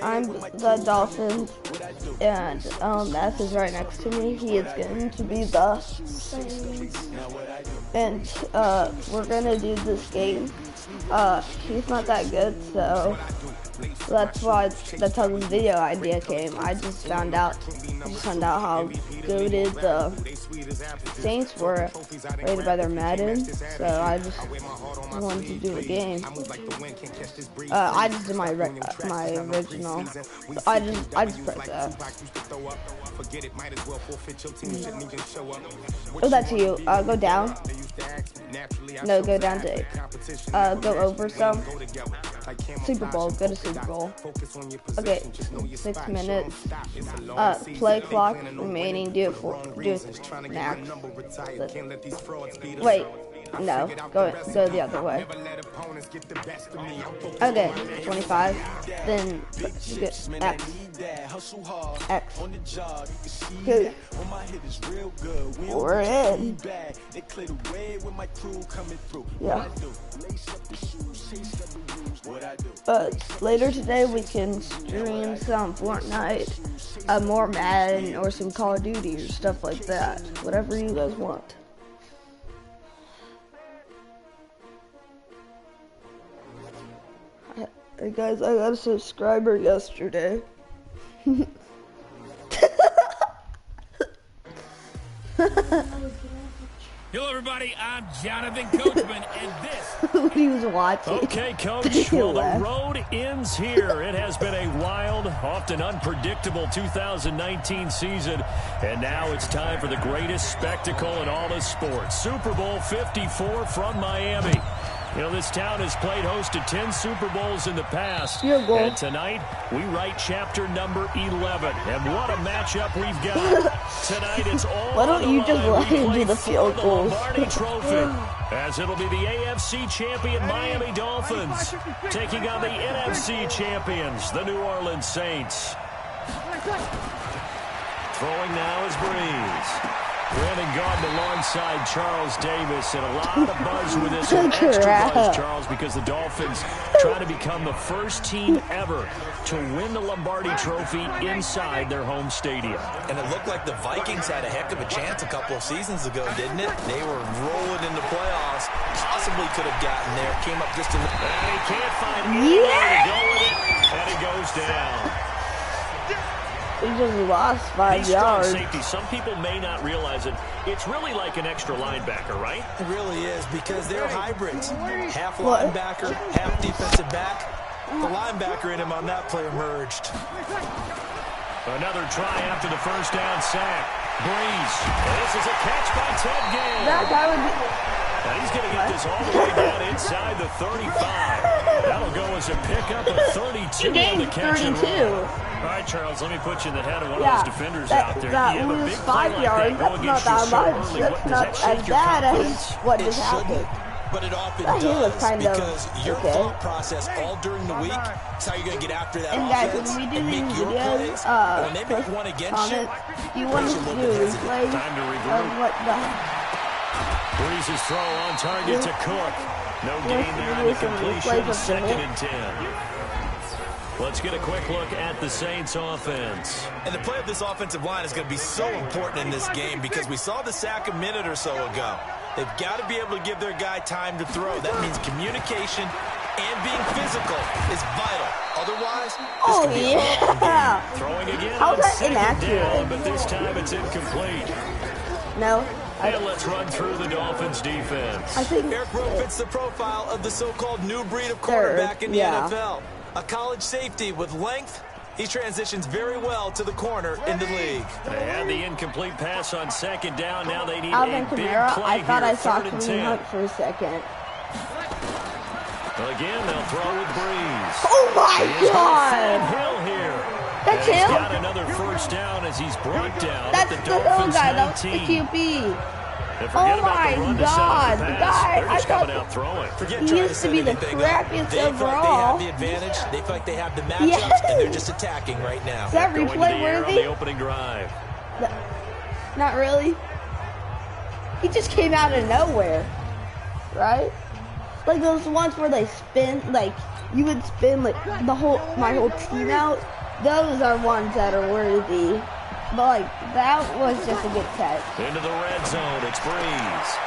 I'm the Dolphins, and S is right next to me. He is going to be the Saints, and we're gonna do this game. He's not that good, so that's how the video idea came. I just found out how goated the Saints were rated by their Madden, so I just wanted to do a game. I just did my original. So I just pressed that. Oh, that's you. Go down. No, go down to 8. Go over some. Super Bowl. Go to Super Bowl. Okay, 6 minutes. Play clock remaining. Do it max. Wait. No, go the other way. Okay, 25. Then X. Good. We're in. Yeah. Later today we can stream some Fortnite, more Madden, or some Call of Duty or stuff like that. Whatever you guys want. Hey guys, I got a subscriber yesterday. Hello everybody, I'm Jonathan Coachman, and this... He was watching. Okay, Coach, well, the road ends here. It has been a wild, often unpredictable 2019 season, and now it's time for the greatest spectacle in all of sports. Super Bowl 54 from Miami. You know, this town has played host to 10 Super Bowls in the past, and tonight we write chapter number 11. And what a matchup we've got. Tonight it's all Why don't you just let him do the field goals? Trophy, as it'll be the AFC champion Miami Dolphins taking on the NFC champions, the New Orleans Saints. Throwing now is Breeze. Brandon Gaudin alongside Charles Davis, and a lot of buzz with this one. Extra buzz, Charles, because the Dolphins trying to become the first team ever to win the Lombardi Trophy inside their home stadium. And it looked like the Vikings had a heck of a chance a couple of seasons ago, didn't it? They were rolling in the playoffs, possibly could have gotten there, came up just a little. And he can't find anywhere to go with it, and he goes down. He just lost 5 yards. Safety. Some people may not realize it. It's really like an extra linebacker, right? It really is, because they're hybrids. Half linebacker, half defensive back. The linebacker in him on that play emerged. Another try after the first down sack. Breeze. This is a catch by Ted Ginn. That guy would be... And he's going to get this all the way down inside the 35. That'll go as a pickup of 32 on the catch and run. All right, Charles, let me put you in the head of one of those defenders out there. That was 5 yards. That's not that much. That's not as bad as what just happened. But it often does, because your thought process all during the week is how you're going to get after that offense when we do and make these your videos, plays. When they make one against you want to do is play what the... Breeze's throw on target to Cook. No gain there on the completion. 2nd and 10. Let's get a quick look at the Saints offense. And the play of this offensive line is going to be so important in this game, because we saw the sack a minute or so ago. They've got to be able to give their guy time to throw. That means communication and being physical is vital. Otherwise, this could be a long game. Throwing again How's on that 2nd inaccurate? down, but this time it's incomplete. No. And let's run through the Dolphins' defense. I think Eric Rowe fits the profile of the so-called new breed of quarterback in the NFL. A college safety with length. He transitions very well to the corner in the league. They had the incomplete pass on 2nd down. Now they need Alvin a big Kamara, play I thought here. I saw 3rd and Kareem 10. Hunt for a second. Again, they'll throw with Breeze. Oh my God! Hill here. That's and him? He's got another first down as he's brought down That's at the the little Dolphins' guy. That's the 19. QB. Oh my God, the the guy, They're just coming out throwing. Forget he trying used to be the crappiest They feel overall. like they have the advantage. They feel like they have the matchups, and they're just attacking right now. Is that Going to the replay air on worthy? the opening drive. Not really. He just came out of nowhere, right? Like those ones where they spin, like you would spin like my whole team out. Those are ones that are worthy. But like that was just a good catch. Into the red zone, it's Breeze.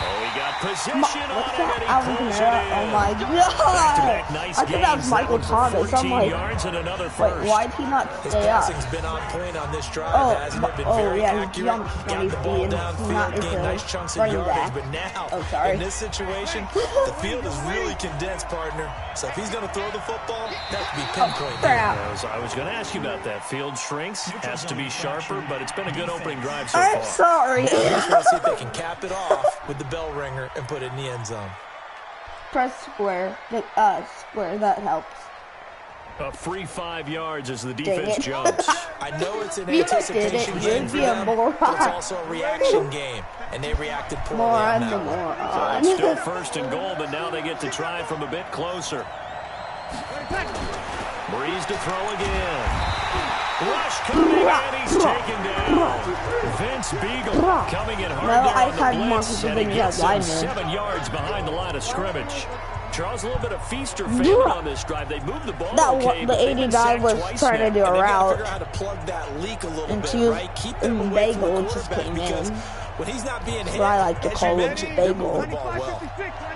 Oh, he got position What's on that? it, Alvin and he pulls Kamara? it Oh in. my god! Nice I thought that was Michael Thomas. I'm like, yards and another wait, first. why did he not His stay up? passing's been on point on this drive, hasn't it? Been very yeah, accurate. he's on Got the ball 20 downfield, feet, gained nice chunks of running yardage. back. But now, Oh, sorry. in this situation, the field is really condensed, partner. So if he's going to throw the football, that would be pinpoint. I was going to ask you about that. Field shrinks, has to be sharper, but it's been a good opening drive so far. I'm sorry. Just want to see if they can cap it off with the bell ringer and put it in the end zone. Press square. Square, that helps. A free 5 yards as the defense jumps. I know it's an You anticipation did it. game You'd for be a them, moron. but it's also a reaction game, and they reacted poorly on that one. So it's still first and goal, but now they get to try from a bit closer. Breeze to throw again. Rush coming, and he's taken down. Vince Beagle coming in hard there on the blitz, and he gets him 7 yards behind the line of scrimmage. Charles, a little bit of feast or famine on this drive. They moved the ball okay, the 80 guy was trying to do a route, and Bagel just came in. When he's not being hit, so I like to call him Bagel.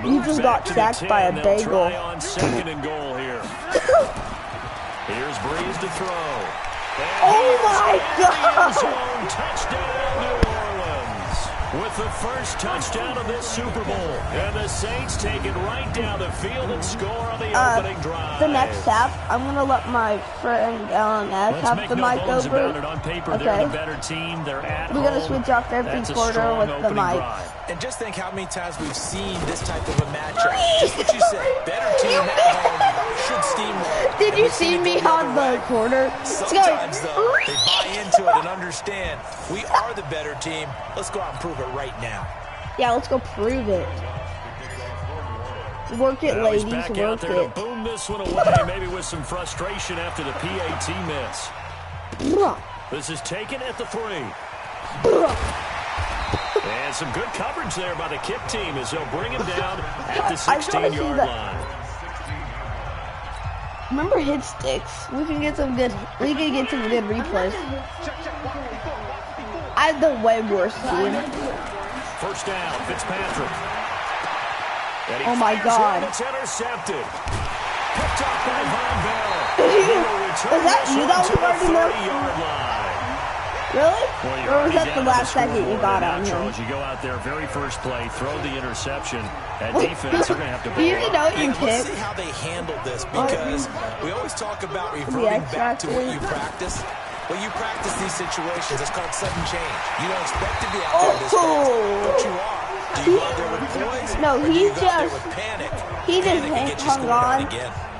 He just got sacked by a Bagel. Try on second and goal here. Here's Breeze to throw. Oh my God! Touchdown, New Orleans. With the first touchdown of this Super Bowl. And the Saints take it right down the field and score on the opening drive. The next half, I'm going to let my friend LNS have the mic over. On paper, okay. They're the better team. They're at We're going to switch off every quarter with the mic. Drive. And just think how many times we've seen this type of a matchup. Just what you said. Better team at home should steamroll. Did you see me on the corner? Sometimes, though, they buy into it and understand we are the better team. Let's go out and prove it right now. Yeah, let's go prove it. Work it, ladies. Back work out there it. To boom this one away, maybe with some frustration after the PAT miss. This is taken at the 3. And some good coverage there by the kick team as they'll bring him down at the 16-yard line. Remember hit sticks? We can get some good. We can get some good replays. I have the way worse team. First down, Fitzpatrick. Oh my God! It's intercepted. Picked up by Von Bell. Was that you that was guarding him? Really? Well, or was that the last second you got on him? Charles, you go out there, very first play, throw the interception. At defense, they're going to have to Do you know you Let's see how they handled this, because we always talk about reverting back to what you practice. When you practice these situations, it's called sudden change. You don't expect to be out there this fast, but you are. Do you go out there with poise? No, he just hung on.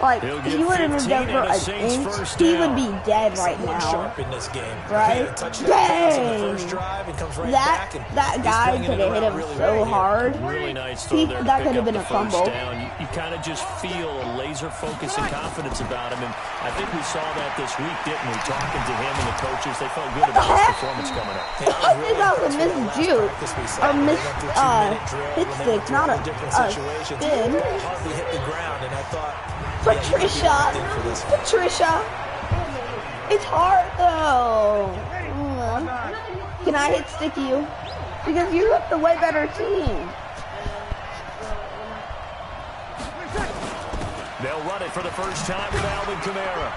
Like, he would have moved over an inch, he would be dead right now. Right? Dang! That guy could have hit him so hard. Really nice that could have been a fumble. You kind of just feel a laser focus and confidence about him, and I think we saw that this week, didn't we? Talking to him and the coaches, they felt good about his performance coming up. I think that was a missed juke, or missed hit stick, not a spin. Hardly hit the ground, and I thought, Patricia, it's hard though. Can I hit stick you? Because you have the way better team. They'll run it for the first time with Alvin Kamara.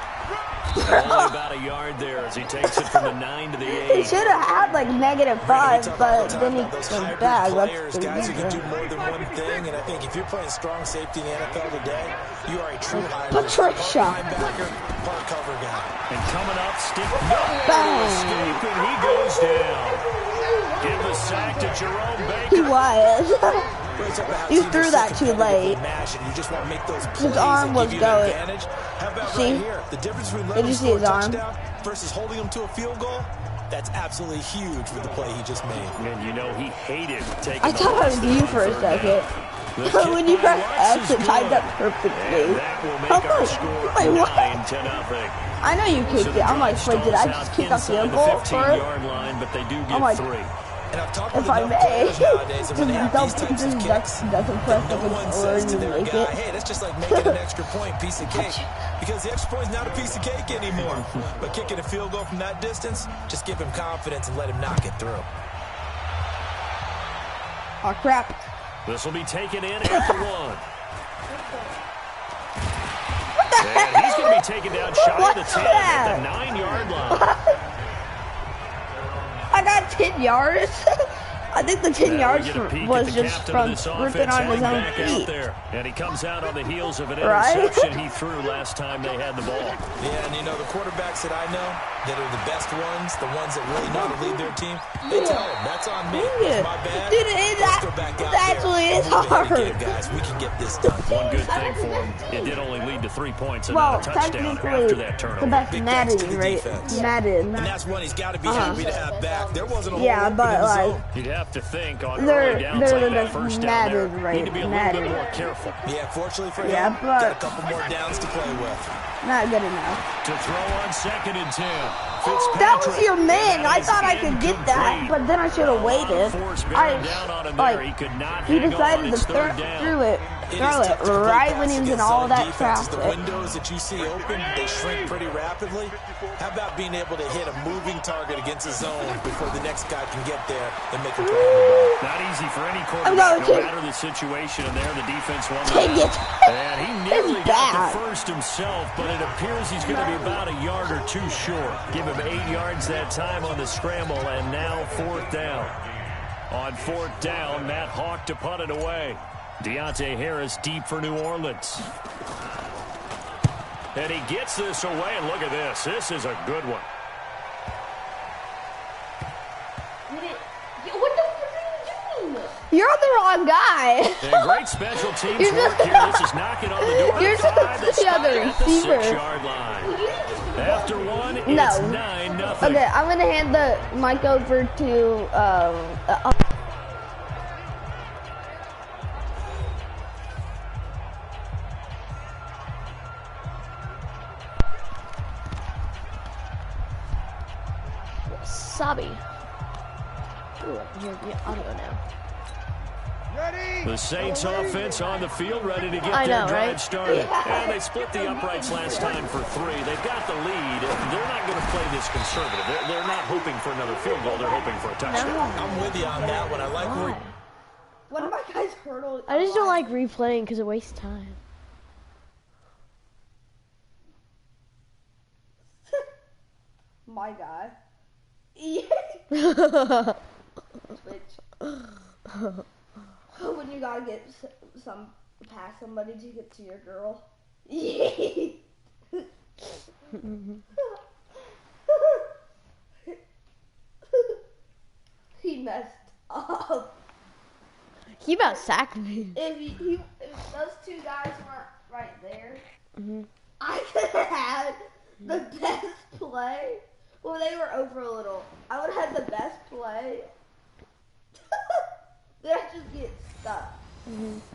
Only about a yard there as he takes it from the 9 to the 8. He should have had like -5, but then he went back. That's the guys who can do reason. more than one thing, and I think if you're playing strong safety in the NFL today, you are a true hybrid. Patricia. Linebacker, part cover guy. And coming up, stick escape, and he goes down. Give the sack to Jerome Baker. He was. You threw that too late. His arm was going. See? Did you see his arm? Versus holding him to a field goal, that's absolutely huge with the play he just made. And you know he hated taking I thought I was you for a second. When you press X, it timed up perfectly. Wait, what? I know you kicked it. I'm like, wait, did I just kick a field goal first? Line, but they do I'm like, And I've talked with If I enough may. players nowadays, and when they have these types of kicks, doesn't press no the one controller says to and you their make guy, it. hey, that's just like making an extra point, piece of cake. Because the extra point is not a piece of cake anymore. But kicking a field goal from that distance, just give him confidence and let him knock it through. Oh, crap. This will be taken in after one. What the And hell? he's going to be taken down shy of the 10 at the 9-yard line. I got 10 yards. I think the 10 yards was just from ripping on his own feet. And he comes out on the heels of an Right? interception he threw last time they had the ball. Yeah, and you know, the quarterbacks that I know that are the best ones, the ones that really know how to lead their team, they tell them, that's on me. That's my bad. Dude, Let's go back out actually there. is Move ahead hard. again, guys. We can get this done. One good thing for him, it did only lead to 3 points and Well, not a touchdown after that turnover. the best Big thanks to Madden, the right? defense. Madden. And that's one he's got to be happy to have back. There wasn't a whole Yeah, open but in the like, zone. You'd have to think on they're early downs the like that best first down there, Madden, right? need to be a little Madden. bit more careful. Yeah, fortunately for Yeah, him, but got a couple more downs to play with. not good enough. To throw on 2nd and 10. That was your man. I thought I could get that, but then I should have waited. He decided to throw it right when he was in all that traffic. The windows that you see open, they shrink pretty rapidly. How about being able to hit a moving target against a zone before the next guy can get there and make a play on the ball? Not easy for any quarterback, no matter the situation. And there, the defense won the ball. And he nearly got the first himself, but it appears he's going to be about a yard or two short. Give him 8 yards that time on the scramble, and now 4th down. On 4th down, Matt Hawk to punt it away. Deontay Harris deep for New Orleans. And he gets this away, and look at this. This is a good one. You're the wrong guy. And great special teams work here. This is knocking on the door. You're supposed to be on the receiver. 6-yard line. After one, it's 9-0. Okay, I'm gonna hand the mic over to Sabi. Ooh, I can hear the audio now. The Saints offense on the field, ready to get their drive started. And they split the uprights last time for 3. They've got the lead. They're not going to play this conservative. They're not hoping for another field goal. They're hoping for a touchdown. I'm with you on that one. I like where One of my guys hurdled. I just don't like replaying because it wastes time. My guy. Switch. When you gotta get past somebody to get to your girl. He messed up. He about sacked me. If those two guys weren't right there, I could have had the best play. Well, they were over a little. I would have had the best play. Then I just get stuck.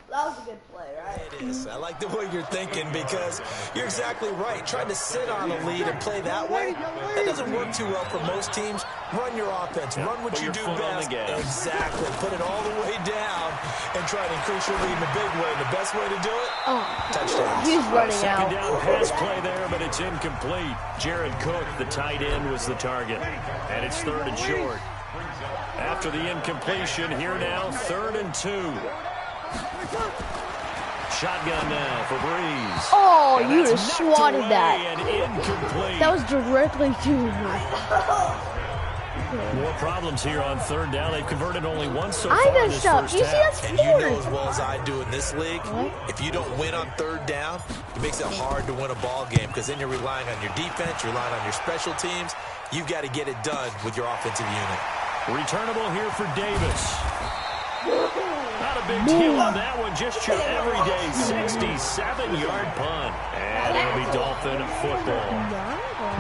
That was a good play, right? it is. I like the way you're thinking because you're exactly right. Trying to sit on a lead and play that way, that doesn't work too well for most teams. Run your offense. Run what you do best. Exactly. Put it all the way down and try to increase your lead in a big way. And the best way to do it, touchdown. He's running out. Second down pass play there, but it's incomplete. Jared Cook, the tight end, was the target. And it's 3rd and short. After the incompletion, here now, 3rd and 2. Shotgun now for Breeze. Oh, And you would have that's knocked swatted away that. and incomplete. That was directly to me. More problems here on 3rd down. They've converted only once so I far in this messed up. first You see, half. that's And you know as 4th. well as I do in this league, if you don't win on 3rd down, it makes it hard to win a ball game because then you're relying on your defense, you're relying on your special teams. You've got to get it done with your offensive unit. Returnable here for Davis. Not a big deal on that one. Just your everyday 67-yard punt. And it'll be Dolphin football.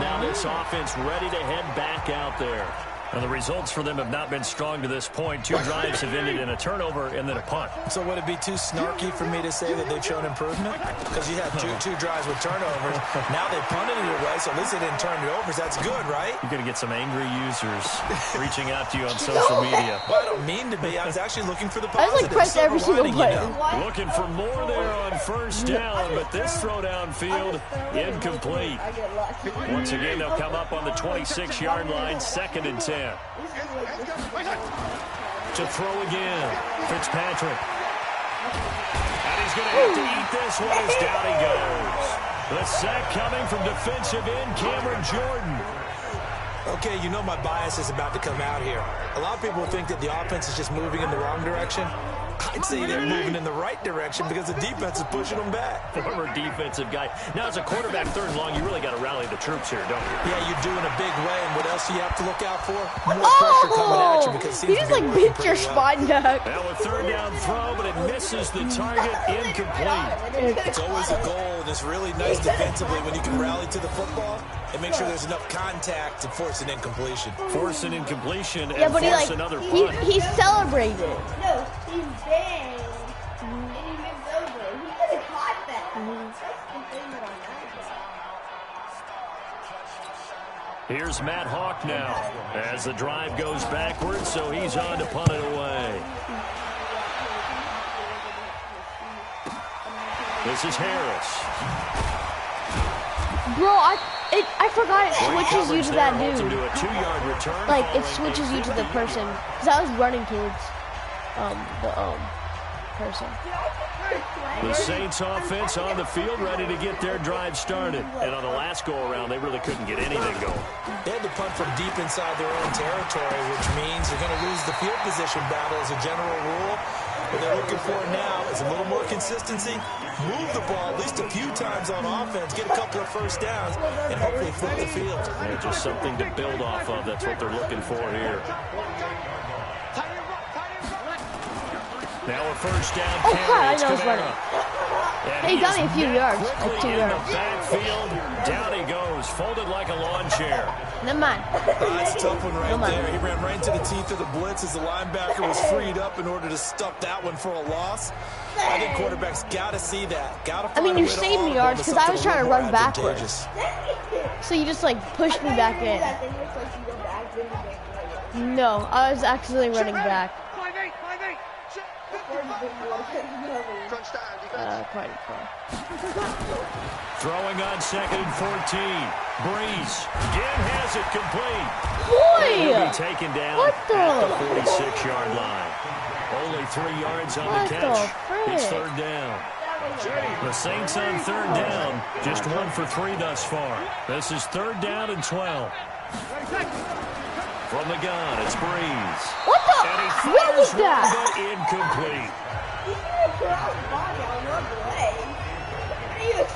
Now this offense ready to head back out there. And the results for them have not been strong to this point. 2 drives have ended in a turnover and then a punt. So would it be too snarky for me to say that they've shown improvement? Because you had two drives with turnovers. Now they punted it away, so at least they didn't turn it over. So that's good, right? You're going to get some angry users reaching out to you on social media. Well, I don't mean to be. I was actually looking for the positive. I was like pressed every single button. Looking for more there on first down, but this throw downfield incomplete. Once again, they'll come up on the 26-yard line, 2nd and 10. To throw again, Fitzpatrick. And he's going to have to eat this one as down he goes. The sack coming from defensive end Cameron Jordan. Okay, you know my bias is about to come out here. A lot of people think that the offense is just moving in the wrong direction. I'd say they're moving in the right direction because the defense is pushing them back. Former defensive guy. Now, as a quarterback, 3rd and long, you really got to rally the troops here, don't you? Yeah, you do in a big way. And what else do you have to look out for? More pressure coming at you because it seems he to just be like working bit your pretty well. spine back. Now a 3rd down throw, but it misses the target, incomplete. It's always a goal, and it's really nice defensively when you can rally to the football and make sure there's enough contact to force an incompletion. Force an incompletion and Yeah, but force another punt. he celebrated. No, he's bang. And he moved over. He could have caught that. That's the thing that I'm mad about. Here's Matt Hawk now as the drive goes backwards, so he's on to punt it away. This is Harris. Bro, I forgot it switches you to that Holds him dude. to a 2-yard return. Like it switches you to the person. Cause I was running towards person. The Saints offense on the field ready to get their drive started. And on the last go-around, they really couldn't get anything going. They had to punt from deep inside their own territory, which means they're going to lose the field position battle as a general rule. What they're looking for now is a little more consistency, move the ball at least a few times on offense, get a couple of first downs, and hopefully flip the field. Yeah, just something to build off of. That's what they're looking for here. Now a first down Oh, carry. God, I It's know he's Kamara. running. And He got me a few is yards, quickly like 2 in yards. the backfield. Down he goes, folded like a lawn chair. Never mind. That's a tough one right Come on. there. He ran right into the teeth of the blitz as the linebacker was freed up in order to stuff that one for a loss. I think quarterbacks got to see that. Got to I find mean, a you way to saved me audible yards to 'cause I something was a trying to little run more backwards. advantageous. So you just like pushed me back in. No, I was actually running back. Quite far. Throwing on 2nd and 14. Breeze again has it complete. He'll Boy! be taken down What the? at the 46-yard line. Only 3 yards on What the the catch. It's frick? 3rd down. The Saints on 3rd down, just 1 for 3 thus far. This is 3rd down and 12. From the gun, it's Breeze. What the? And he What was fires that? one, but incomplete.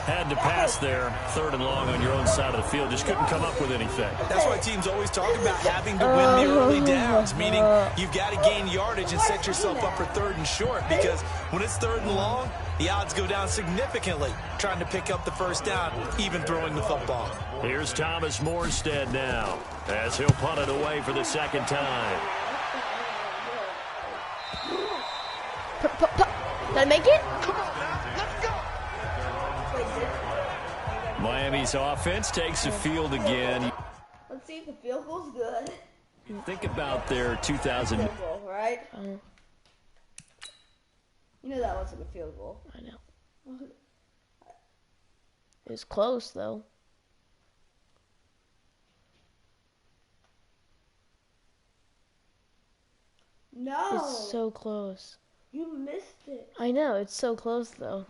Had to pass there, 3rd and long on your own side of the field. Just couldn't come up with anything. That's why teams always talk about having to win the early downs, meaning you've got to gain yardage and set yourself up for 3rd and short, because when it's 3rd and long, the odds go down significantly trying to pick up the first down, even throwing the football. Here's Thomas Morstead now, as he'll punt it away for the 2nd time. Did I make it? Miami's offense takes the field again. Let's see if the field goal's good. Think about their 2000. Field goal, right? You know that wasn't a field goal. I know. It was close though. No, It's so close. you missed it. I know, it's so close though.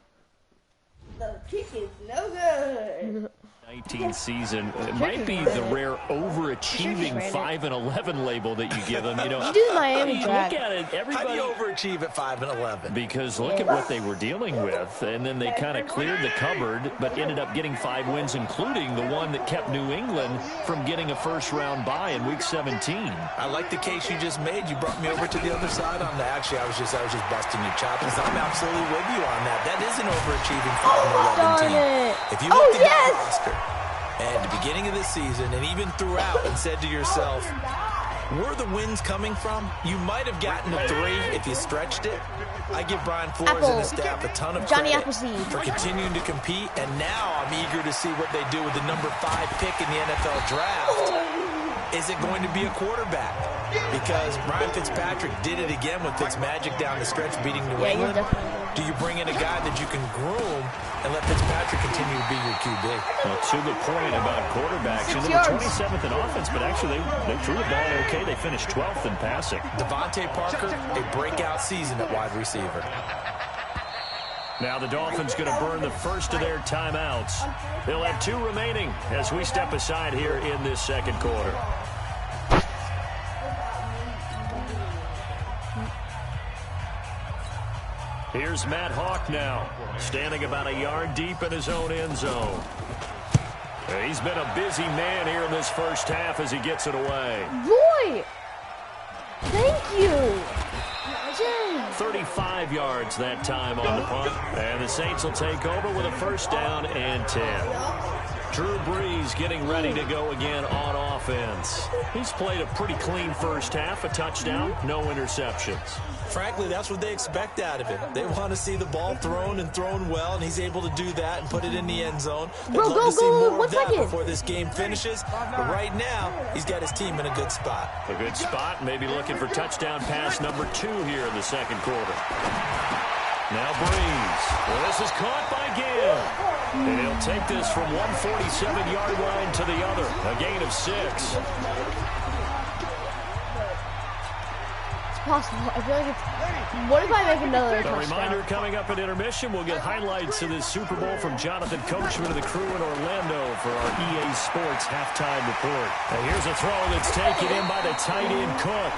The kick is no good. 19 season. It might be the rare overachieving 5-11 label that you give them. You know, You do the Miami you track. look at it, How do everybody. you overachieve at 5-11? Because look at what they were dealing with, and then they kind of cleared the cupboard, but ended up getting 5 wins, including the one that kept New England from getting a first-round bye in Week 17. I like the case you just made. You brought me over to the other side on that. Actually, I was just busting your chops. I'm absolutely with you on that. That is an overachieving 5-11 Darn team. it. If you Oh, looked at yes! that roster at the beginning of the season and even throughout and said to yourself, Where the wind's coming from, you might have gotten a 3 if you stretched it. I give Brian Flores and his staff a ton of Johnny credit Appleseed for continuing to compete, and now I'm eager to see what they do with the number 5 pick in the NFL draft. Is it going to be a quarterback? Because Ryan Fitzpatrick did it again with Fitzmagic down the stretch beating New England. Do you bring in a guy that you can groom and let Fitzpatrick continue to be your QB? Well, to the point about quarterbacks, they were 27th in offense, but actually they threw the ball okay. They finished 12th in passing. Devontae Parker, a breakout season at wide receiver. Now the Dolphins going to burn the first of their timeouts. They'll have 2 remaining as we step aside here in this second quarter. Here's Matt Hawk now, standing about a yard deep in his own end zone. He's been a busy man here in this first half as he gets it away. Roy! Thank you! Jay. 35 yards that time on the punt. And the Saints will take over with a first down and 10. Drew Brees getting ready to go again on offense. He's played a pretty clean first half, a touchdown, no interceptions. Frankly, that's what they expect out of him. They want to see the ball thrown and thrown well, and he's able to do that and put it in the end zone. They'd love to see more of that before this game finishes. But right now, he's got his team in a good spot. A good spot, maybe looking for touchdown pass number 2 here in the second quarter. Now Brees. Well, this is caught by Gill. And he'll take this from 147-yard line to the other. A gain of 6. Possible. I feel like it's... What if I make another touchdown? A reminder coming up at intermission, we'll get highlights of this Super Bowl from Jonathan Coachman and the crew in Orlando for our EA Sports halftime report. And here's a throw that's taken in by the tight end Cook.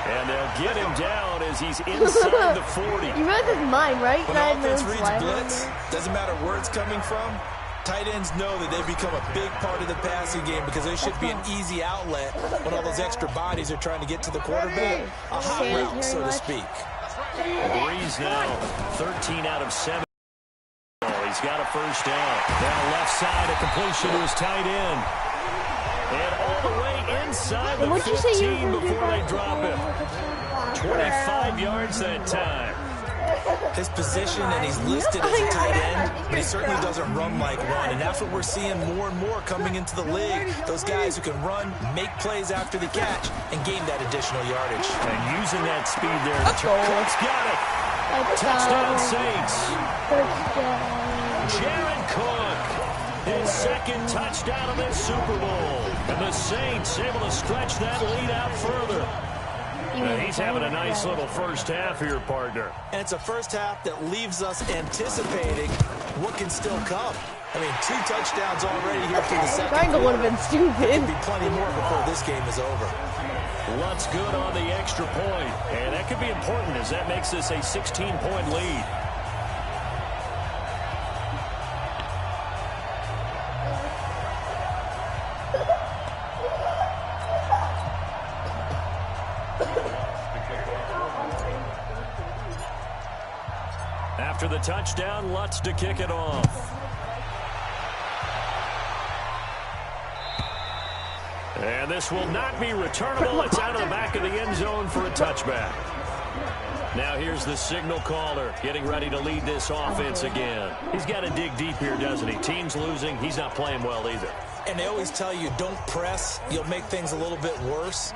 And they'll get him down as he's inside the 40. You realize it's mine, right? When offense reads blitz, doesn't matter where it's coming from, tight ends know that they've become a big part of the passing game because they should be an easy outlet when all those extra bodies are trying to get to the quarterback. A hot route, so to speak. Brees now 13 out of 7. He's got a first down. Down left side, a completion to his tight end. And all the way inside the 15 before they drop him. 25 yards that time. His position, and he's listed as a tight end, but he certainly doesn't run like one, and that's what we're seeing more and more coming into the league. Those guys who can run, make plays after the catch, and gain that additional yardage. And using that speed there. Cook's got it. Touchdown Saints. Jared Cook, his second touchdown of this Super Bowl. And the Saints able to stretch that lead out further. He's having a nice little first half here, partner. And it's a first half that leaves us anticipating what can still come. I mean, 2 touchdowns already here through the second quarter. Triangle would have been stupid. There'll be plenty more before this game is over. Lutz good on the extra point. And that could be important as that makes this a 16-point lead. After the touchdown, Lutz to kick it off. And this will not be returnable. It's out of the back of the end zone for a touchback. Now here's the signal caller getting ready to lead this offense again. He's got to dig deep here, doesn't he? Team's losing. He's not playing well either. And they always tell you, don't press. You'll make things a little bit worse.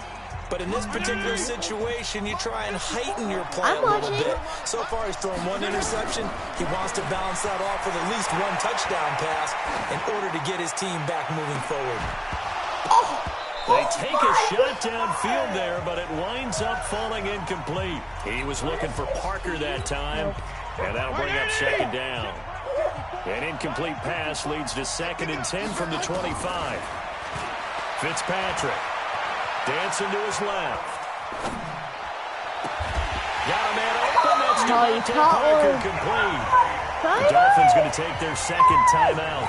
But in this particular situation, you try and heighten your play a little bit. So far, he's thrown 1 interception. He wants to balance that off with at least 1 touchdown pass in order to get his team back moving forward. They take a shot downfield there, but it winds up falling incomplete. He was looking for Parker that time, and that'll bring up second down. An incomplete pass leads to 2nd and 10 from the 25. Fitzpatrick. Dancing to his left. Got a man open. That's Devontae Parker complete. The Dolphins going to take their second timeout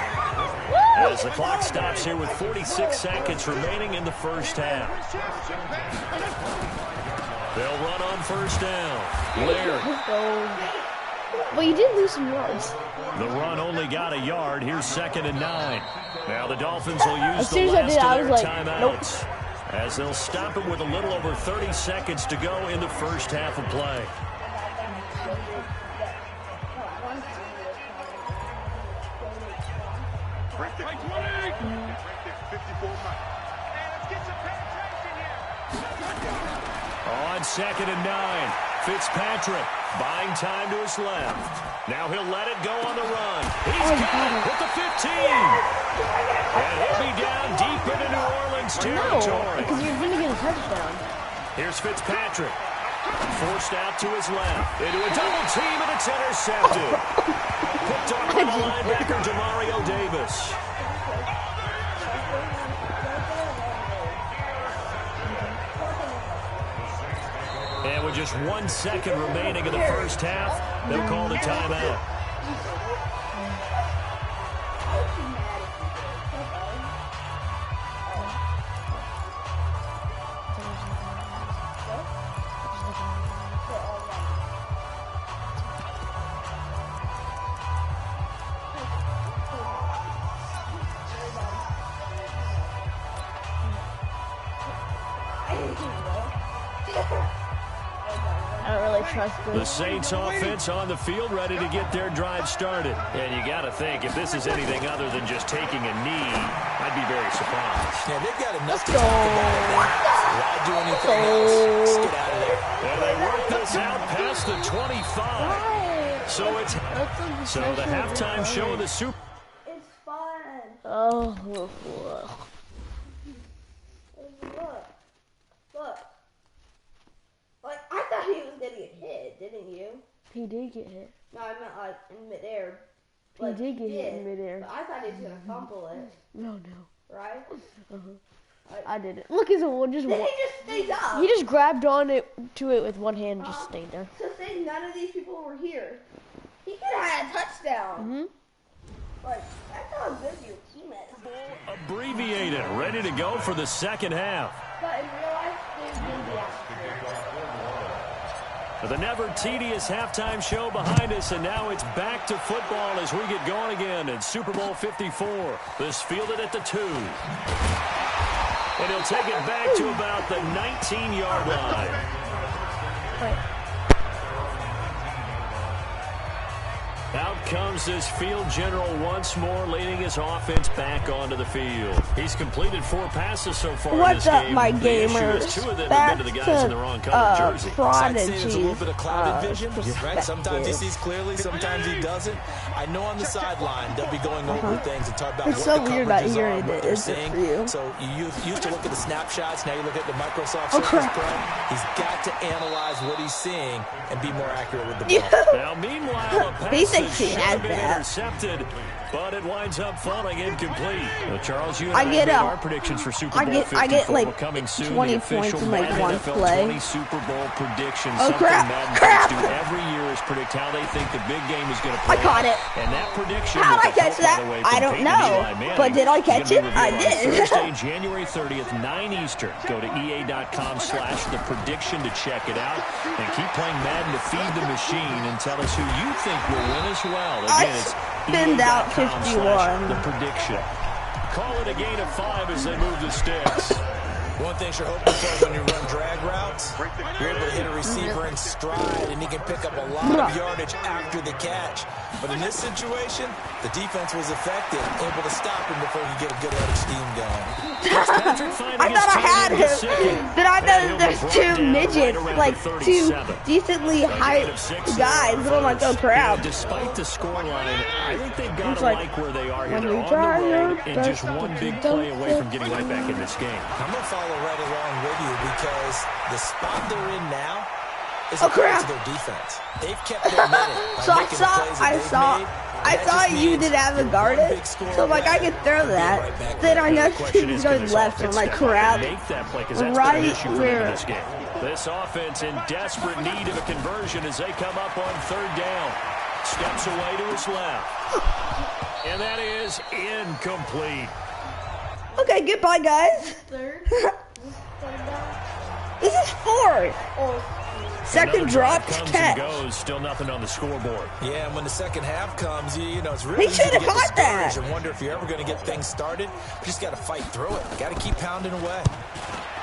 as the clock stops here with 46 seconds remaining in the first half. They'll run on first down. Laird. Well, you did lose some yards. The run only got a yard. Here's 2nd and 9. Now the Dolphins will use the last of their timeouts. as they'll stop it with a little over 30 seconds to go in the first half of play. On 2nd and 9, Fitzpatrick buying time to his left. Now he'll let it go on the run. He's got it with the 15. And he'll be down deep into New Orleans territory. Because you're going to get a touchdown. Here's Fitzpatrick. Forced out to his left. Into a double team, and it's intercepted. Picked off by the linebacker, Demario Davis. And with just 1 second remaining in the first half, they'll call the timeout. I don't really trust this. The Saints offense on the field, ready to get their drive started. And you got to think, if this is anything other than just taking a knee, I'd be very surprised. Yeah, they've got enough to talk about. Why do anything else? Let's get out of there. And they work this out past the 25. So the halftime show of the Super. It's fun. Oh. Look. Like, I thought he was going to get hit, didn't you? He did get hit. No, I meant, like, in midair. He did get hit in midair. But I thought he was going to fumble it. No. Right? I didn't. Look, he's just. Then he just stayed up. He just grabbed on to it with one hand and just stayed there. So say none of these people were here. He could have had a touchdown. Like, that's how good your team is. Abbreviated, ready to go for the second half. But in real life, there's going to be The never tedious halftime show behind us, and now it's back to football as we get going again in Super Bowl 54. This fielded at the 2. And he'll take it back to about the 19-yard line. Out comes this field general once more, leading his offense back onto the field. He's completed 4 passes so far in this game. What's up, my The issue gamers? is 2 of them have been to the guys in the wrong color jersey. I'd say there's a little bit of clouded vision, right? perspective. Sometimes he sees clearly, sometimes he doesn't. I know on the sideline they'll be going over things and talk about It's what so the weird not coverages hearing are, what it, they're is it seeing. for you? So you used to look at the snapshots, now you look at the Microsoft Oh, Surface crap. Pro. He's got to analyze what he's seeing and be more accurate with the ball. Now, meanwhile, a He pass thinks he should has have been that. intercepted, but it winds up falling incomplete. Well, Charles, you and I I get made a- our predictions for Super Bowl 54. I get like coming soon, 20 the official points in like Madden one NFL play. 20 Super Bowl predictions. Oh, Something crap, Madden crap. fans do every year is predict how they think the big game is going to play. I caught it. And that prediction, How'd I with the catch help, by that? the way, I from don't Peyton and know. Eli Manning, But did I is gonna catch be it? I revealed on did. Thursday, January 30th, 9 Eastern. Go to EA.com/the prediction to check it out. And keep playing Madden to feed the machine and tell us who you think will win as well. Again, it's spinned out EA.com/the 51. prediction. Call it a gain of 5 as they move the sticks. One thing you're hoping for when you run drag routes, you're able to hit a receiver in stride, and he can pick up a lot of yardage after the catch. But in this situation, the defense was effective, able to stop him before he could get a good head of steam going. I thought I had him. Then I know there's 2 midgets, like 2 decently height guys. And I'm like, oh crap. Despite the scoreline, I think they've got It's to like, like where they are here. when They're we on try the road our and best just one to big do play away from it. getting right back in this game. I'm going to follow right along with you because the spot they're in now is Oh, a credit crap. to their defense. They've kept their minute by So making the plays that they've made. I That thought just you means didn't have a you're guard one it. big score So like I away. could throw Be that. right back Then there. I know The question he's is, can going this left. I'm offense like, step up and crap. make that play, 'cause that's been Right an issue for them in where- this game. This offense in desperate need of a conversion as they come up on 3rd down. Steps away to his left. And that is incomplete. Okay, goodbye, guys. This is 4. Second Another drop drive comes catch. and goes, still nothing on the scoreboard. Yeah, and when the second half comes, you know, it's really He easy should to have get caught that. discouraged and wonder if you're ever going to get things started. You just got to fight through it. Got to keep pounding away.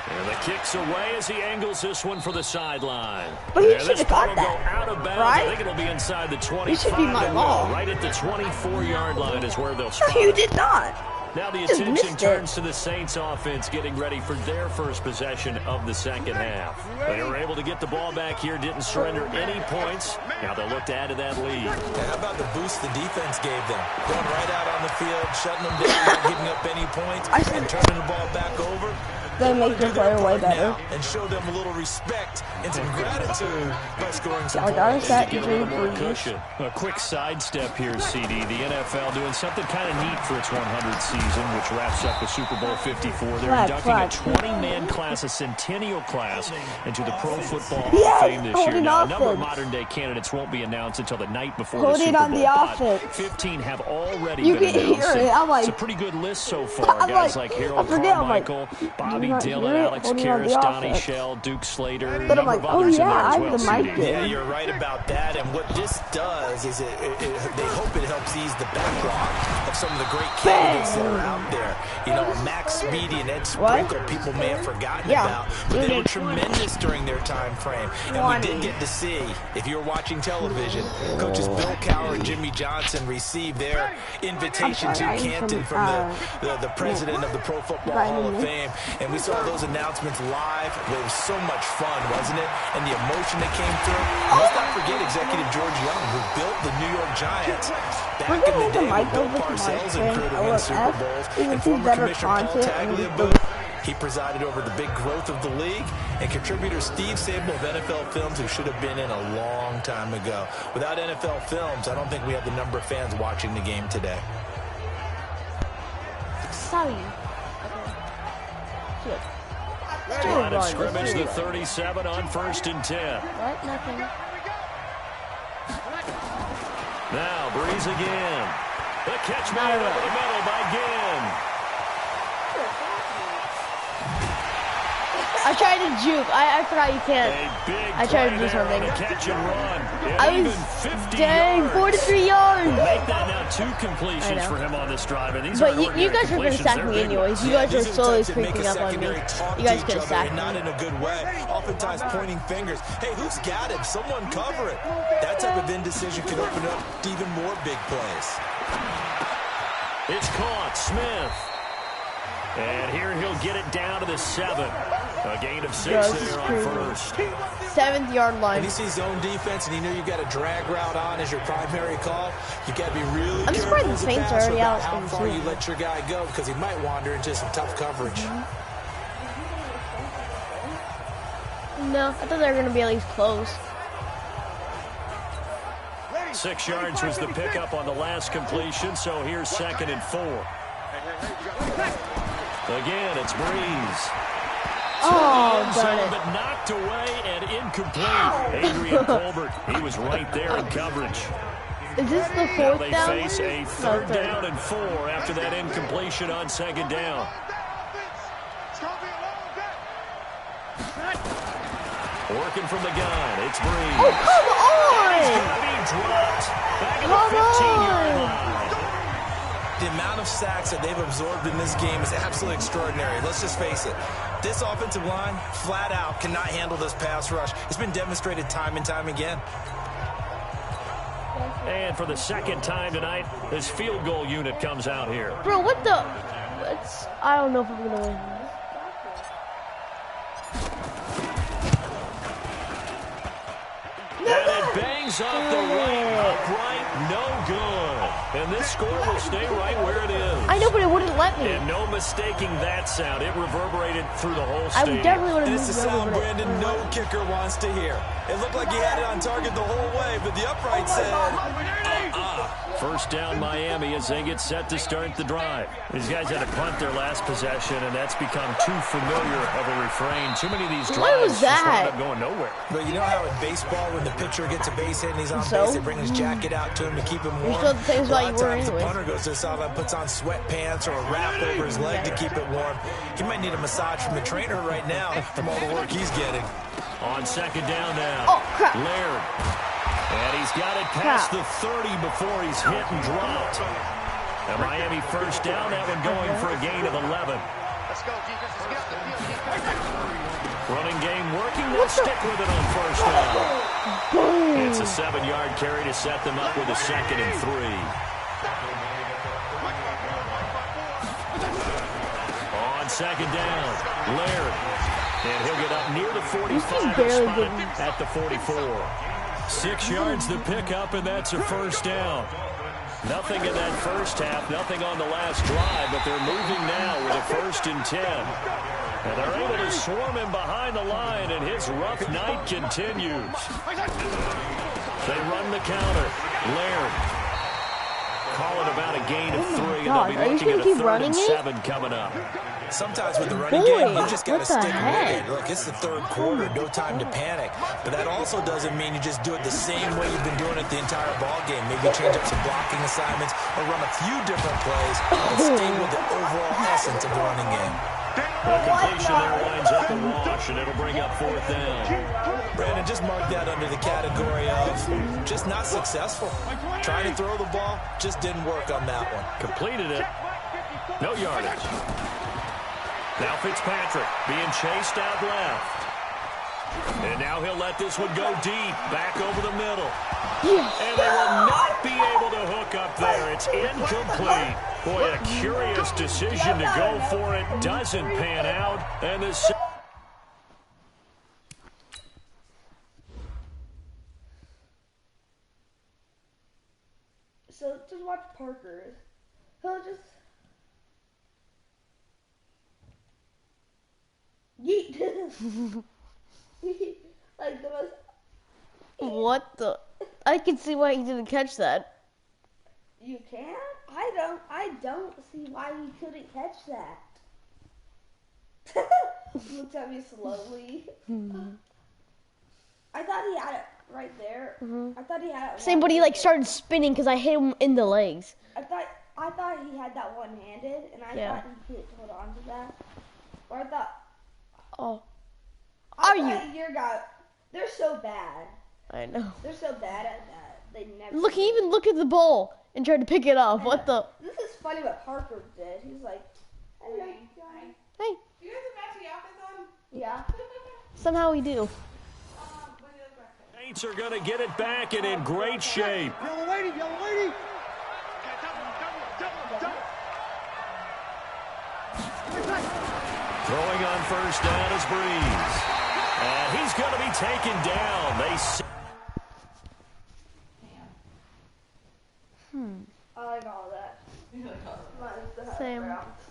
And the kick's away as he angles this one for the sideline. But he And should this have ball got will that, go out of bounds. right? I think it'll be inside the 25. He should be my ball. Right at the 24-yard line is where they'll spot You it. did not. Now the Just attention missed turns it. to the Saints offense getting ready for their first possession of the second half. They were able to get the ball back here, didn't surrender any points. Now they'll look to add to that lead. How about the boost the defense gave them? Going right out on the field, shutting them down, not giving up any points, and turning the ball back over. They make their player way better. And show them a little respect and some gratitude by scoring some I got points. us that Get a little more injury. cushion. A quick sidestep here, CD. The NFL doing something kind of neat for its 100th season, which wraps up with Super Bowl 54. They're inducting a 20-man class, a centennial class, into the Pro Football Hall of Fame this year. Now, a number of modern-day candidates won't be announced until the night before the Super Bowl. On the offense. 15 have already You been can announced. hear it. I'm like, It's a pretty good list so far. Guys like Harold Carmichael, Bobby Dillon, Alex Karras, Donnie Shell, Duke Slater, but I'm like, oh yeah, I have the CD. mic Yeah, in. you're right about that. And what this does is they hope it helps ease the backlog of some of the great candidates that are out there. You know, Max Speedy and Ed Sprinkle, people may have forgotten about, but they were tremendous during their time frame. And we did get to see, if you were watching television, coaches Bill Cowher and Jimmy Johnson receive their invitation to Canton from the president of the Pro Football Hall of Fame. And we saw those announcements live. It was so much fun, wasn't it? And the emotion that came through. Let's not forget Executive George Young, who built the New York Giants back in the day with Bill Parcells and crew to win Super Bowls. And former Commissioner Paul Tagliabue, he presided over the big growth of the league. And contributor Steve Sable of NFL Films, who should have been in a long time ago. Without NFL Films, I don't think we have the number of fans watching the game today. Sorry. Okay. Line of scrimmage, the 37 on 1st and 10. What? Nothing. Now Breeze again. The catch made over the middle by Ginn. I tried to juke. I forgot you can't. I tried to do something. Catch and run. I was, dang, 43 yards. Make that now 2 completions for him on this drive. And these but you guys were going to sack me anyways. You guys were slowly creeping up on me. You guys could have sacked me. Not in a good way. Oftentimes pointing fingers. Hey, who's got him? Someone cover it. That type of indecision can open up even more big plays. It's caught. Smith. And here he'll get it down to the 7. A gain of 6 there on 1st. 7th-yard line. When he sees zone defense and you know you got a drag route on as your primary call, you got to be really I'm careful surprised the Saints are already out. how far you let your guy go because he might wander into some tough coverage. No, I thought they were going to be at least close. 6 yards was the pickup on the last completion, so here's 2nd and 4. Again, it's Breeze. Oh, darn it. But knocked away and incomplete. Adrian Colbert, he was right there in coverage. Is this the Now 4th they down? face a 3rd down and 4 after that incompletion on 2nd down. Working from the gun, it's Breeze. Oh, come on! He's going to be dropped. Back at the 15-yard line. The amount of sacks that they've absorbed in this game is absolutely extraordinary. Let's just face it. This offensive line, flat out, cannot handle this pass rush. It's been demonstrated time and time again. And for the 2nd time tonight, this field goal unit comes out here. Bro, what the? I don't know if I'm going to win. And it bangs off the right, upright, no good. And this score will stay right where it is. I know, but it wouldn't let me. And no mistaking that sound. It reverberated through the whole I stadium. definitely would have This moved is the over sound, it. Brandon, no kicker wants to hear. It looked like he had it on target the whole way, but the upright said, 1st down Miami as they get set to start the drive. These guys had to punt their last possession, and that's become too familiar of a refrain. Too many of these drives What was just that? wind up going nowhere. but you know how in baseball, when the pitcher gets a base hit and he's on base, they bring his jacket out to him to keep him warm? You're still the same A spot lot you of were times the anyways. punter goes to the sideline, puts on sweatpants or a wrap over his leg to keep it warm. He might need a massage from the trainer right now from all the work he's getting. On 2nd down now. Oh, crap. Laird. And he's got it past the 30 before he's hit and dropped. A Miami 1st down, that one going for a gain of 11. Running game working. They'll stick with it on first down. It's a 7-yard carry to set them up with a 2nd and 3. On 2nd down, Laird. And he'll get up near the 45 at the 44. 6 yards to pick up, and that's a first down. Nothing in that first half, nothing on the last drive, but they're moving now with a 1st and 10. And they're able to swarm him behind the line, and his rough night continues. They run the counter. Laird. Call it about a gain of 3, and they'll be looking at a 3rd and 7 coming up. Sometimes with the running game, you just got to stick with it. Look, it's the 3rd quarter, no time to panic. But that also doesn't mean you just do it the same way you've been doing it the entire ball game. Maybe change up some blocking assignments or run a few different plays, but stay with the overall essence of the running game. The completion there winds up a wash, and it'll bring up 4th down. Brandon, just mark that under the category of just not successful. Trying to throw the ball, just didn't work on that one. Completed it. No yardage. Now Fitzpatrick being chased out left. And now he'll let this one go deep, back over the middle. And they will not be able to hook up there. It's incomplete. Boy, a curious decision to go for it. Doesn't pan out. And the... So just watch Parker. He'll just... Yeet. Like the most... What the? I can see why he didn't catch that. You can? I don't see why he couldn't catch that. He looked at me slowly. I thought he had it right there. I thought he had it. Same, but he like started spinning because I hit him in the legs. I thought he had that one-handed, and I thought he could hold on to that. Or I thought. Oh. Your guy, they're so bad. I know. They're so bad at that. They never. Look, he even looked at the ball and tried to pick it up. What the? This is funny what Parker did. He's like, hello, guys. Hey. You guys have matching outfits on? Yeah. Somehow we do. Saints are going to get it back and in great shape. Yellow lady, yellow lady. Throwing on first down is Breeze. And he's going to be taken down. I like all that. Mine's the hash Same. browns.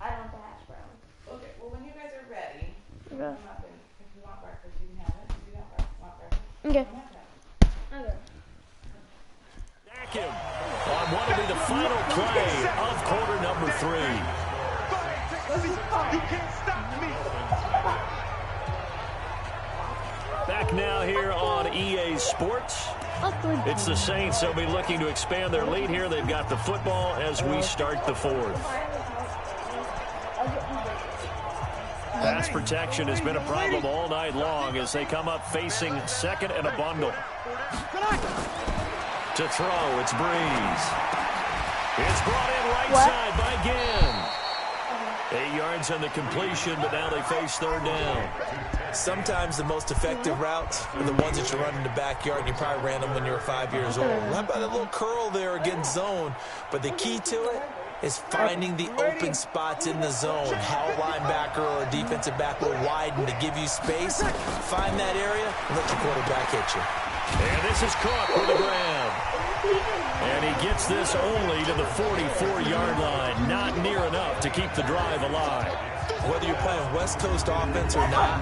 I want the hash browns. Okay, well, when you guys are ready, Okay. come up and if you want breakfast, you can have it. If you don't want breakfast, Okay. you don't have to. Okay. Sack him on what will be the final play of quarter number 3. You can't stop me. Back now here on EA Sports. It's the Saints. They'll be looking to expand their lead here. They've got the football as we start the 4th. Pass protection has been a problem all night long as they come up facing 2nd and a bundle. To throw, it's Breeze. It's brought in right side by Ginn. 8 yards on the completion, but now they face 3rd down. Sometimes the most effective routes are the ones that you run in the backyard, and you probably ran them when you were 5 years old. How about a little curl there against zone? But the key to it is finding the open spots in the zone. How a linebacker or a defensive back will widen to give you space. Find that area and let your quarterback hit you. And this is caught for the grab. And he gets this only to the 44-yard line. Not near enough to keep the drive alive. Whether you're playing West Coast offense or not,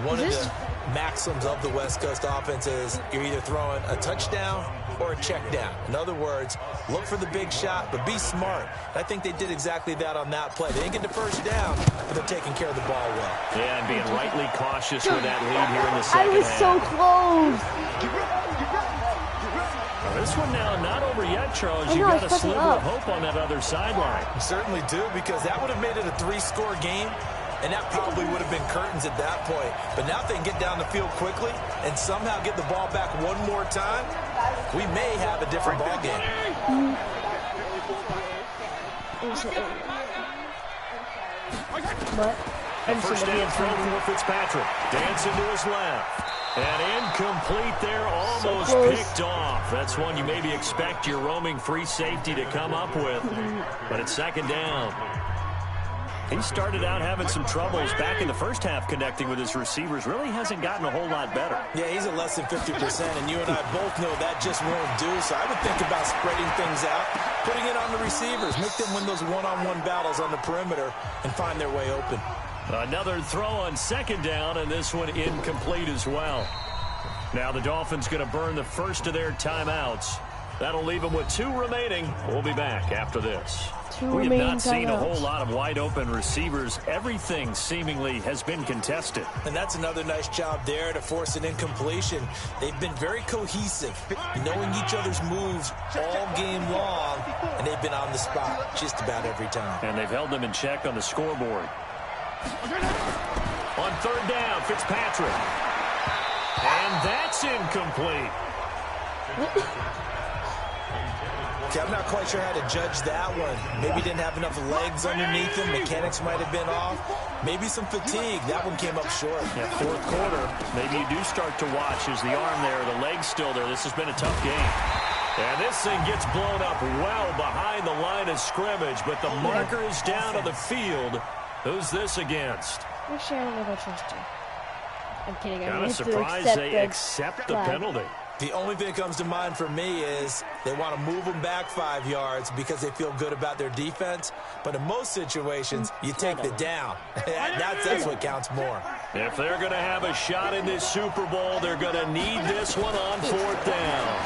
one of the maxims of the West Coast offense is you're either throwing a touchdown or a check down. In other words, look for the big shot, but be smart. I think they did exactly that on that play. They didn't get the first down, but they're taking care of the ball well. Yeah, and being rightly cautious with that lead here in the second half. I was so close. Well, this one now not over yet, Charles. You've got a sliver of hope on that other sideline. You certainly do, because that would have made it a 3-score game, and that probably would have been curtains at that point. But now if they can get down the field quickly and somehow get the ball back one more time, we may have a different ball game. What? A first down throw for Fitzpatrick. Dancing to his left. And incomplete there, almost picked off. That's one you maybe expect your roaming free safety to come up with. But it's second down. He started out having some troubles back in the first half connecting with his receivers. Really hasn't gotten a whole lot better. Yeah, he's at less than 50%, and you and I both know that just won't do. So I would think about spreading things out, putting it on the receivers, make them win those one-on-one battles on the perimeter and find their way open. Another throw on second down, and this one incomplete as well. Now the Dolphins going to burn the first of their timeouts. That'll leave them with 2 remaining. We'll be back after this. We have not seen a whole lot of wide-open receivers. Everything seemingly has been contested. And that's another nice job there to force an incompletion. They've been very cohesive, knowing each other's moves all game long, and they've been on the spot just about every time. And they've held them in check on the scoreboard. On third down, Fitzpatrick. And that's incomplete. Okay, I'm not quite sure how to judge that one. Maybe didn't have enough legs underneath him. Mechanics might have been off. Maybe some fatigue. That one came up short. Yeah, fourth quarter. Maybe you do start to watch as the arm there, the leg's still there. This has been a tough game. And this thing gets blown up well behind the line of scrimmage, but the marker is down on the field. Who's this against? I'm sure I don't know if I trust you. I'm kidding. Kind of surprised they accept the penalty. The only thing that comes to mind for me is they want to move them back 5 yards because they feel good about their defense. But in most situations, you take the down. That's what counts more. If they're going to have a shot in this Super Bowl, they're going to need this one on fourth down.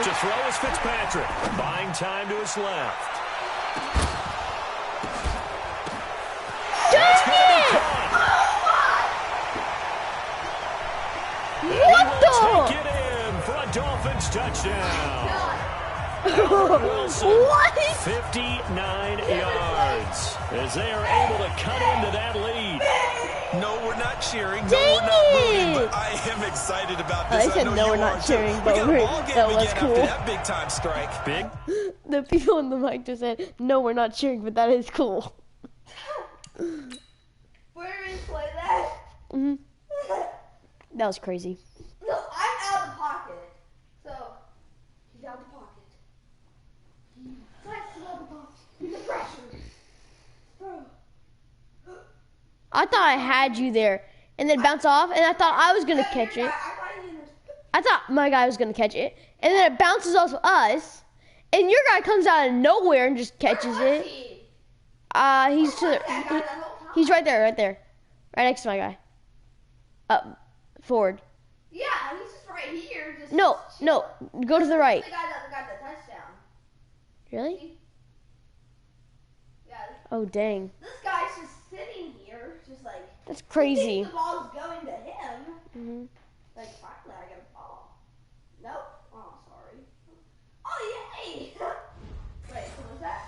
To throw is Fitzpatrick, buying time to his left. That's going to be caught. What the? Take it in for a Dolphins touchdown. Wilson, What? 59 yards as they are able to cut into that lead. No, we're not cheering. No, Dang we're not rooting. it. But I am excited about this. I said no, we're not cheering, but that was cool. After that big time strike. Big. The people on the mic just said, no, we're not cheering, but that is cool. Where did we play that? Mm-hmm. That was crazy. No, I'm out of the pocket. So, he's out of the pocket. He's out of the pocket. The pressure. Bro. I thought I had you there, and then bounce off, and I thought I was going to catch it. I thought my guy was going to catch it, and then it bounces off us, and your guy comes out of nowhere and just catches it. He's right there, right next to my guy. Forward. Yeah, he's just right here. No, go to the right. The guy that got the touchdown. Really? Yeah. Oh, dang. This guy's just sitting here, just like. That's crazy. He thinks the ball's going to him. Mm-hmm. Like, finally, I get a ball. Nope. Oh, sorry. Oh, yay! Wait, what was that?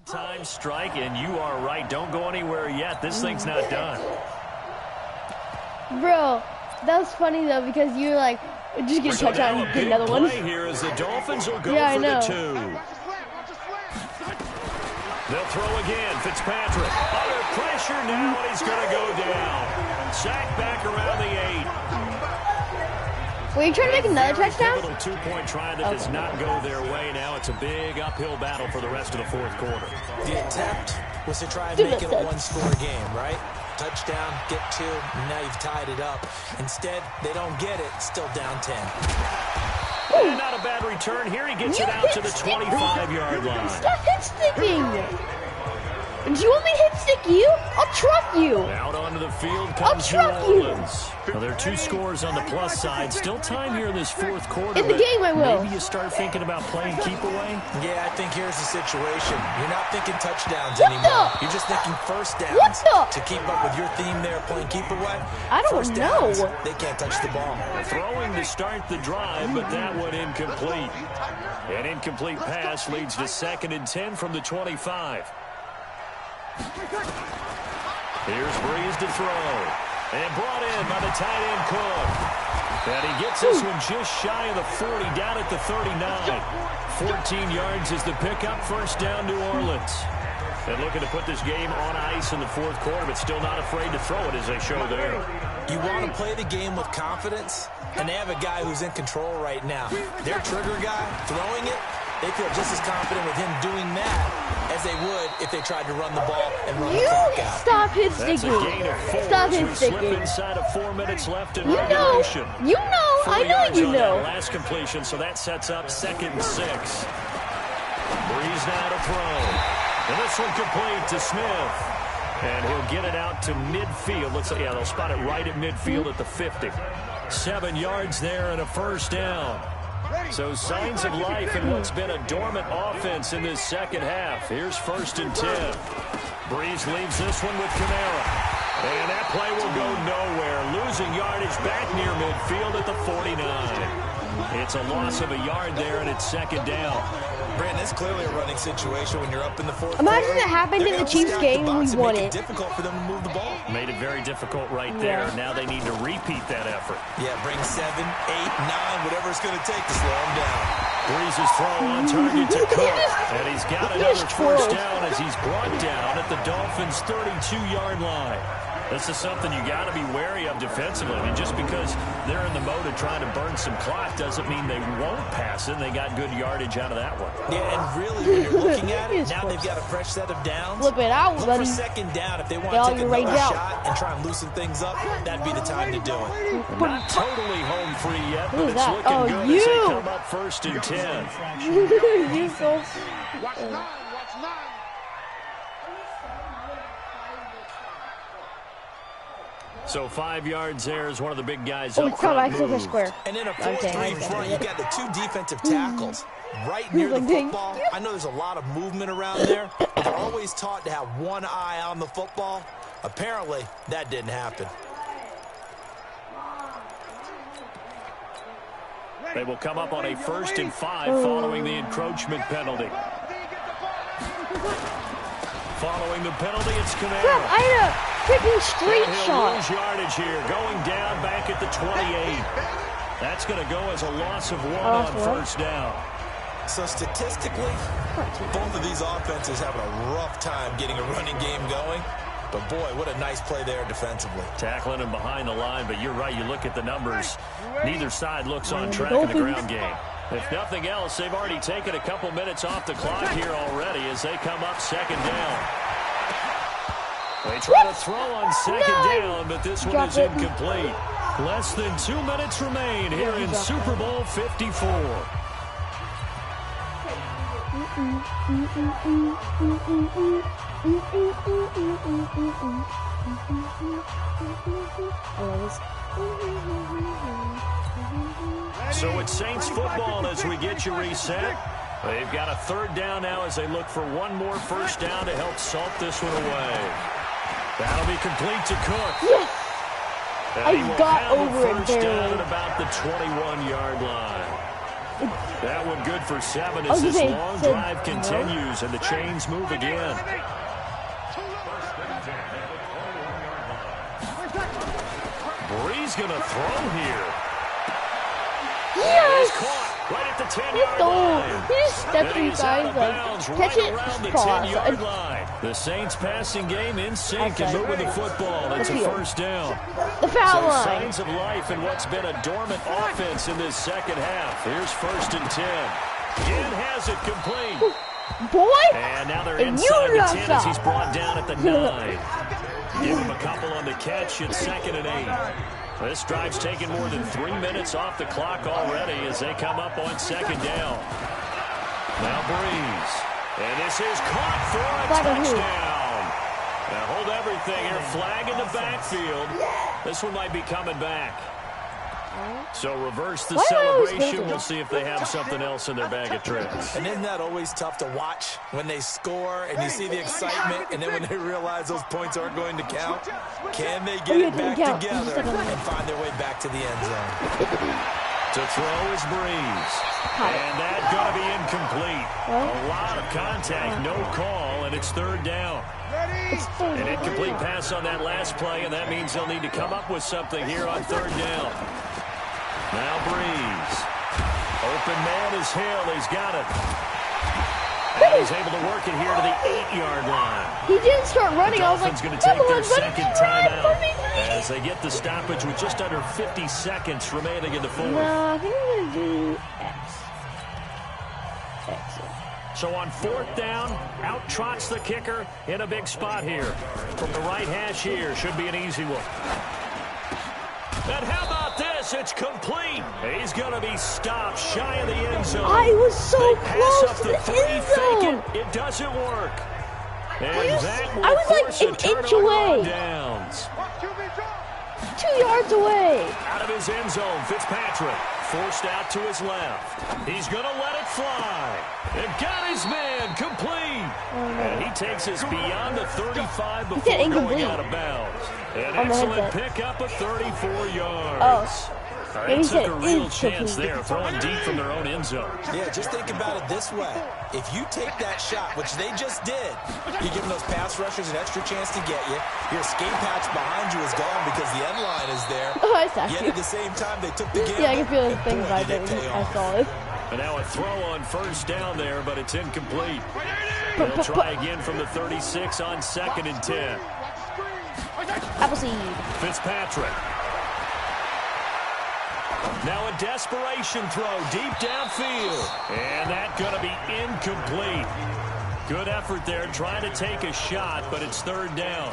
Time strike, and you are right. Don't go anywhere yet. This thing's not done. Bro, that was funny though because you were like, just get a touchdown and get another one. Here as the Dolphins will go Yeah, for I know. the 2. They'll throw again. Fitzpatrick under pressure now, and he's going to go down. Sacked back around the 8. Were you trying to make another touchdown? Pivotal 2-point try that does not go their way. Now it's a big uphill battle for the rest of the fourth quarter. The attempt was to try and make it a one-score game, right? Touchdown, get 2, and now you've tied it up. Instead, they don't get it, still down 10. And not a bad return here. He gets it out to the 25-yard line. Stop hit sticking! Do you want me to hit stick you? I'll truck you! Out onto the field comes New Orleans. Well, there are 2 scores on the plus side. Still time here in this fourth quarter. In the game, I will. Maybe you start thinking about playing keep away? Yeah, I think here's the situation. You're not thinking touchdowns anymore. You're just thinking first downs. To keep up with your theme there, playing keep away. I don't first know. Downs, they can't touch the ball. Throwing to start the drive, but that one incomplete. An incomplete pass leads to 2nd and 10 from the 25. Here's Breeze to throw. And brought in by the tight end Cook. And he gets this one just shy of the 40, down at the 39. 14 yards is the pickup, first down New Orleans. And looking to put this game on ice in the fourth quarter, but still not afraid to throw it as they show there. You want to play the game with confidence, and they have a guy who's in control right now. Their trigger guy, throwing it, they feel just as confident with him doing that as they would if they tried to run the ball and run the clock out. Stop hit That's sticking. a gain of 4. Stop hit We slip sticking. inside of 4 minutes left in You know. regulation. You know. 4 I know yards you on that know. last completion, so that sets up 2nd and 6. Breeze now to throw. And this one complete to Smith. And he'll get it out to midfield. Looks like, yeah, they'll spot it right at midfield at the 50. 7 yards there and a first down. So signs of life in what's been a dormant offense in this second half. Here's 1st and 10. Breeze leaves this one with Kamara. And that play will go nowhere. Losing yardage back near midfield at the 49. It's a loss of a yard there, and it's 2nd down. Brandon, it's clearly a running situation when you're up in the fourth Imagine quarter. it happened in the Chiefs game and we won it. It's difficult for them to move the ball. Made it very difficult right there. Yeah. Now they need to repeat that effort. Yeah, bring 7, 8, 9, whatever it's going to take to slow them down. Breeze's throw on target to Cook. And he's got another just first twirled. down as he's brought down at the Dolphins' 32-yard line. This is something you got to be wary of defensively. I mean, just because they're in the mode of trying to burn some clock doesn't mean they won't pass it. They got good yardage out of that one. Yeah, and really, when you're looking at it, now they've got a fresh set of downs. Flip it out, Look buddy. for 2nd down. If they want Get all to take your another range out. shot and try and loosen things up, that'd be the time to do it. Not totally home free yet, but Who's it's that? looking Oh, good you. as they come up 1st and 10. You so. Watch 9, watch 9. So 5 yards there is one of the big guys Oh, up come front back to the move. square. And in a Okay, 4-3 okay. front, you've got the 2 defensive tackles right near the like, dang. football. I know there's a lot of movement around there, but they're always taught to have one eye on the football. Apparently, that didn't happen. They will come up on a 1st and 5 following the encroachment penalty. Following the penalty, it's Crap, Kamara. I had a freaking straight And he'll shot. lose yardage here, going down back at the 28. That's going to go as a loss of 1 on what? 1st down. So statistically, both of these offenses having a rough time getting a running game going. But boy, what a nice play there defensively. Tackling him behind the line, but you're right, you look at the numbers. Neither side looks on track in the ground game. If nothing else, they've already taken a couple minutes off the clock here already as they come up 2nd down. They try to throw on 2nd down, but this one is incomplete. Less than 2 minutes remain here in Super Bowl 54. So it's Saints football as we get you reset. They've got a 3rd down now as they look for one more 1st down to help salt this one away. That'll be complete to Cook. Yes. And I he will got have over the it 1st down barely. at about the 21-yard line. That one good for 7 I as was this gonna say, long said drive no. continues and the chains move again. Breeze going to throw here. Yes! He's caught right at the 10-yard line. He just stepped And he's out inside, of like, bounds catch right it, around the fall 10-yard outside. line. The Saints passing game in sync and Outside. moving the football. It's a field. 1st down. The foul So line. signs of life in what's been a dormant offense in this second half. Here's 1st and 10. Again has it complete. Boy! And now they're And you inside the messed 10 as up. he's brought down at the 9. Give him a couple on the catch. It's 2nd and 8. This drive's taken more than 3 minutes off the clock already as they come up on 2nd down. Now Breeze. And this is caught for a Flag on who? touchdown. Now hold everything here. Flag in the backfield. This one might be coming back. So reverse the Why do I always celebration. hate it? We'll see if they have something else in their bag of tricks. And isn't that always tough to watch when they score and you see the excitement and then when they realize those points aren't going to count? Can they get it back together and find their way back to the end zone? To throw is Breeze. And that's going to be incomplete. A lot of contact, no call, and it's 3rd down. An incomplete pass on that last play, and that means they'll need to come up with something here on 3rd down. Now Breeze. Open man is Hill. He's got it. And he's able to work it here to the 8-yard line. He didn't start running. I was like, Dolphins going to take their second run, timeout as they get the stoppage with just under 50 seconds remaining in the fourth. No, I think I'm going to do X. So on fourth down, out trots the kicker in a big spot here. From the right hash here, should be an easy one. And how about this? It's complete. He's going to be stopped shy of the end zone. I was so They pass close up to the the 3, end fake zone. it doesn't work. And that will I was like force a an inch turnover on away. downs. 2 yards away. Out of his end zone, Fitzpatrick forced out to his left. He's going to let it fly. And got his man complete. And he takes us beyond the 35 before going incomplete. out of bounds. An On the excellent headset. pickup of 34 yards. Oh. They Maybe he took said a real incomplete. chance there, throwing deep from their own end zone. Yeah, just think about it this way. If you take that shot, which they just did, you're giving those pass rushers an extra chance to get you. Your escape hatch behind you is gone because the end line is there. Oh, I saw Yet you. at the same time, they took the gamble. Yeah, I can feel his and thing boy, right did there. it pay I off. saw it. And now a throw on first down there, but it's incomplete. They'll try again from the 36 on 2nd and 10. Appleseed. Fitzpatrick. Now a desperation throw deep downfield. And that's going to be incomplete. Good effort there trying to take a shot, but it's 3rd down.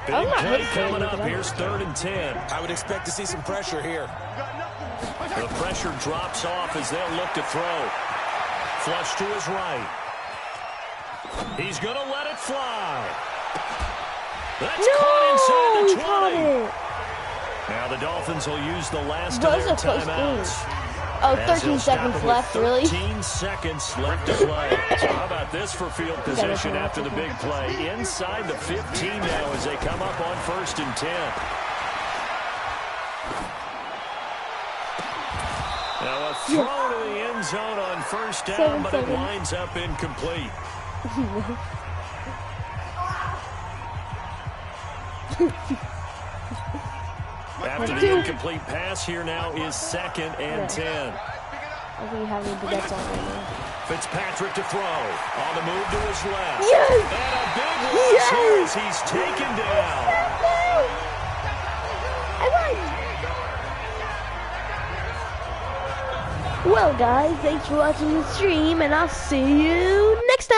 Big I'm not play hitting coming it, up. but Here's 3rd and 10. I would expect to see some pressure here. The pressure drops off as they'll look to throw. Flush to his right. He's going to let it fly. That's caught inside the 20. Caught it. Now the Dolphins will use the last That of was their a close timeouts. Oh, As 13 they'll stop seconds it with left, really? 13 seconds left to play. So how about this for field position after the big play? Inside the 15 now as they come up on 1st and 10. Now a throw to the end zone on 1st down, but it winds up incomplete. After the incomplete pass, here now is 2nd and 10. I think you have any bets on right now. Fitzpatrick to throw. On the move to his left. Yes! And a big loss here as he's taken down. Well, guys, thanks for watching the stream, and I'll see you next time.